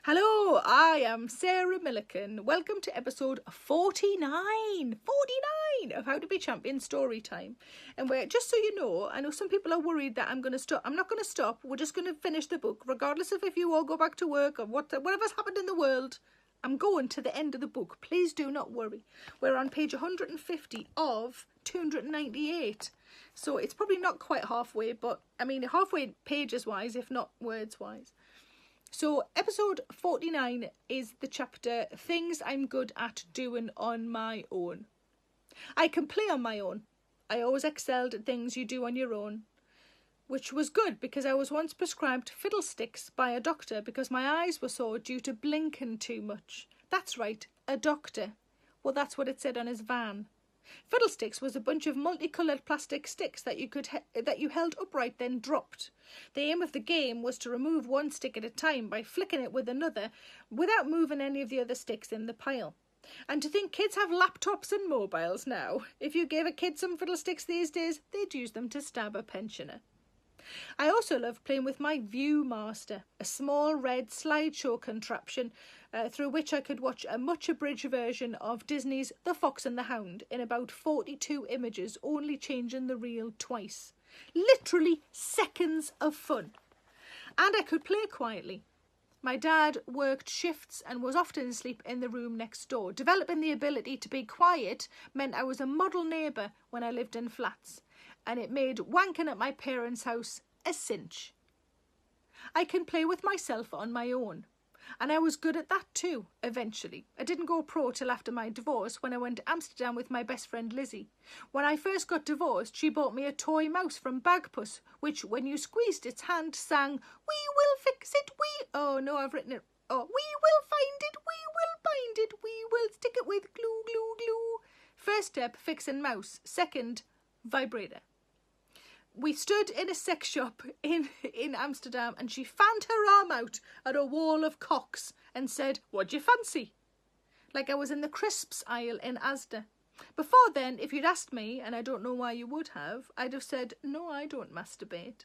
Hello, I am Sarah Millican. Welcome to episode 49 of How to Be Champion Storytime. And just so you know, I know some people are worried that I'm going to stop. I'm not going to stop. We're just going to finish the book, regardless of if you all go back to work or whatever's happened in the world. I'm going to the end of the book. Please do not worry. We're on page 150 of 298. So it's probably not quite halfway, but I mean halfway pages-wise, if not words-wise. So episode 49 is the chapter Things I'm Good at Doing on My Own. I can play on my own. I always excelled at things you do on your own, which was good because I was once prescribed fiddlesticks by a doctor because my eyes were sore due to blinking too much. That's right, a doctor. Well, that's what it said on his van. Fiddlesticks was a bunch of multicoloured plastic sticks that you held upright then dropped. The aim of the game was to remove one stick at a time by flicking it with another without moving any of the other sticks in the pile. And to think kids have laptops and mobiles now. If you gave a kid some fiddlesticks these days, they'd use them to stab a pensioner. I also loved playing with my Viewmaster, a small red slideshow contraption through which I could watch a much abridged version of Disney's The Fox and the Hound in about 42 images, only changing the reel twice. Literally seconds of fun. And I could play quietly. My dad worked shifts and was often asleep in the room next door. Developing the ability to be quiet meant I was a model neighbour when I lived in flats, and it made wanking at my parents' house a cinch. I can play with myself on my own, and I was good at that too, eventually. I didn't go pro till after my divorce when I went to Amsterdam with my best friend Lizzie. When I first got divorced, she bought me a toy mouse from Bagpuss, which, when you squeezed its hand, sang, "We will fix it, Oh no, I've written it. Oh, we will find it, we will bind it, we will stick it with glue, glue, glue. First step, fixing mouse. Second, vibrator. We stood in a sex shop in Amsterdam and she fanned her arm out at a wall of cocks and said, "What'd you fancy?" Like I was in the crisps aisle in Asda. Before then, if you'd asked me, and I don't know why you would have, I'd have said, "No, I don't masturbate."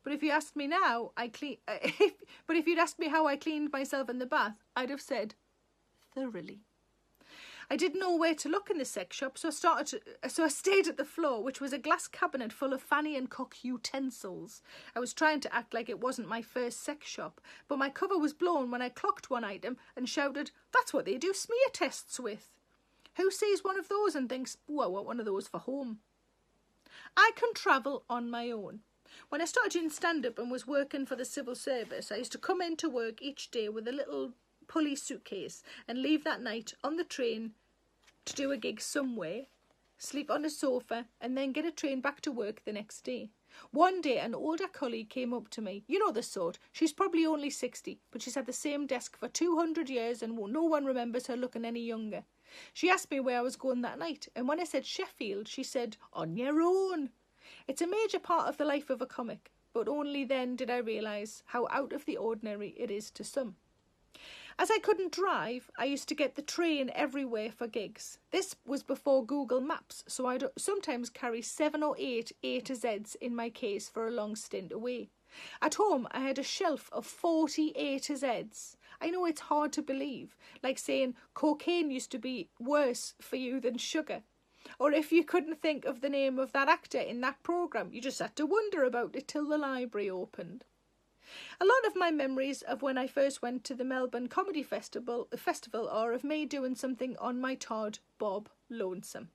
But if you asked me now, but if you'd asked me how I cleaned myself in the bath, I'd have said, thoroughly. I didn't know where to look in the sex shop, so I stayed at the floor, which was a glass cabinet full of fanny and cock utensils. I was trying to act like it wasn't my first sex shop, but my cover was blown when I clocked one item and shouted, "That's what they do smear tests with." Who sees one of those and thinks, "Oh, I want one of those for home?" I can travel on my own. When I started doing stand-up and was working for the civil service, I used to come into work each day with a little pulley suitcase and leave that night on the train to do a gig somewhere, sleep on a sofa, and then get a train back to work the next day. One day, an older colleague came up to me. You know the sort. She's probably only 60, but she's had the same desk for 200 years and no one remembers her looking any younger. She asked me where I was going that night, and when I said Sheffield, she said, "On your own." It's a major part of the life of a comic, but only then did I realise how out of the ordinary it is to some. As I couldn't drive, I used to get the train everywhere for gigs. This was before Google Maps, so I'd sometimes carry 7 or 8 A to Zs in my case for a long stint away. At home, I had a shelf of 40 A to Zs. I know it's hard to believe, like saying cocaine used to be worse for you than sugar. Or if you couldn't think of the name of that actor in that programme, you just had to wonder about it till the library opened. A lot of my memories of when I first went to the Melbourne Comedy Festival are of me doing something on my Todd Bob Lonesome.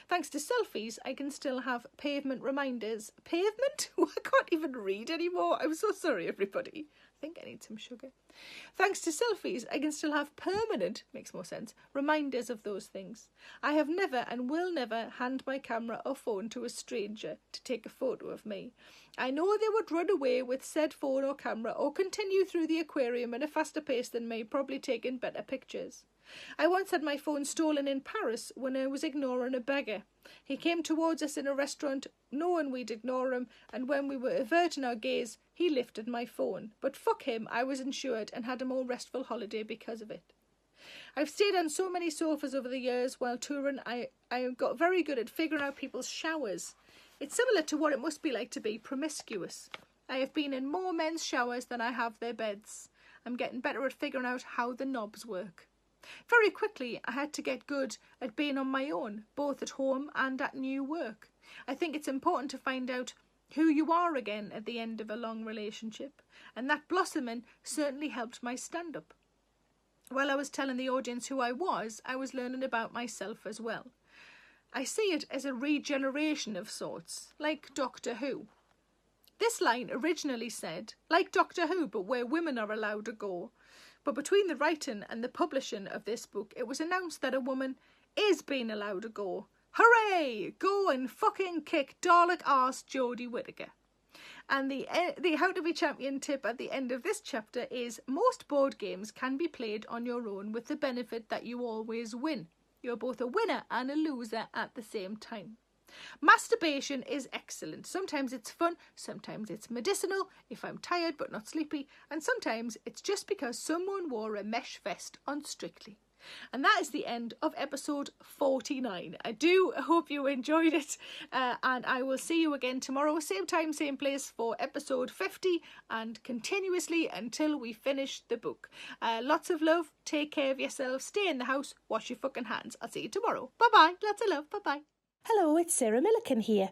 Thanks to selfies, I can still have pavement reminders. Pavement? I can't even read anymore. I'm so sorry, everybody. I think I need some sugar. Thanks to selfies, I can still have permanent, makes more sense, reminders of those things. I have never and will never hand my camera or phone to a stranger to take a photo of me. I know they would run away with said phone or camera or continue through the aquarium at a faster pace than me, probably taking better pictures. I once had my phone stolen in Paris when I was ignoring a beggar. He came towards us in a restaurant, knowing we'd ignore him, and when we were averting our gaze, he lifted my phone. But fuck him, I was insured and had a more restful holiday because of it. I've stayed on so many sofas over the years while touring. I got very good at figuring out people's showers. It's similar to what it must be like to be promiscuous. I have been in more men's showers than I have their beds. I'm getting better at figuring out how the knobs work. Very quickly, I had to get good at being on my own, both at home and at new work. I think it's important to find out who you are again at the end of a long relationship, and that blossoming certainly helped my stand-up. While I was telling the audience who I was learning about myself as well. I see it as a regeneration of sorts, like Doctor Who. This line originally said, like Doctor Who, but where women are allowed to go. But between the writing and the publishing of this book, it was announced that a woman is being allowed to go. Hooray! Go and fucking kick Dalek arse Jodie Whittaker. And the How to Be Champion tip at the end of this chapter is most board games can be played on your own with the benefit that you always win. You're both a winner and a loser at the same time. Masturbation is excellent. Sometimes it's fun, sometimes it's medicinal if I'm tired but not sleepy, and sometimes it's just because someone wore a mesh vest on Strictly. And that is the end of episode 49. I do hope you enjoyed it, and I will see you again tomorrow, same time, same place, for episode 50, and continuously until we finish the book. Lots of love, take care of yourself, stay in the house, wash your fucking hands. I'll see you tomorrow. Bye-bye, lots of love, bye-bye. Hello, it's Sarah Millican here.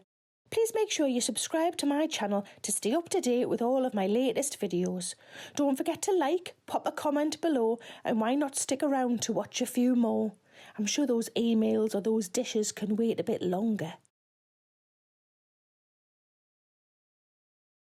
Please make sure you subscribe to my channel to stay up to date with all of my latest videos. Don't forget to like, pop a comment below, and why not stick around to watch a few more? I'm sure those emails or those dishes can wait a bit longer.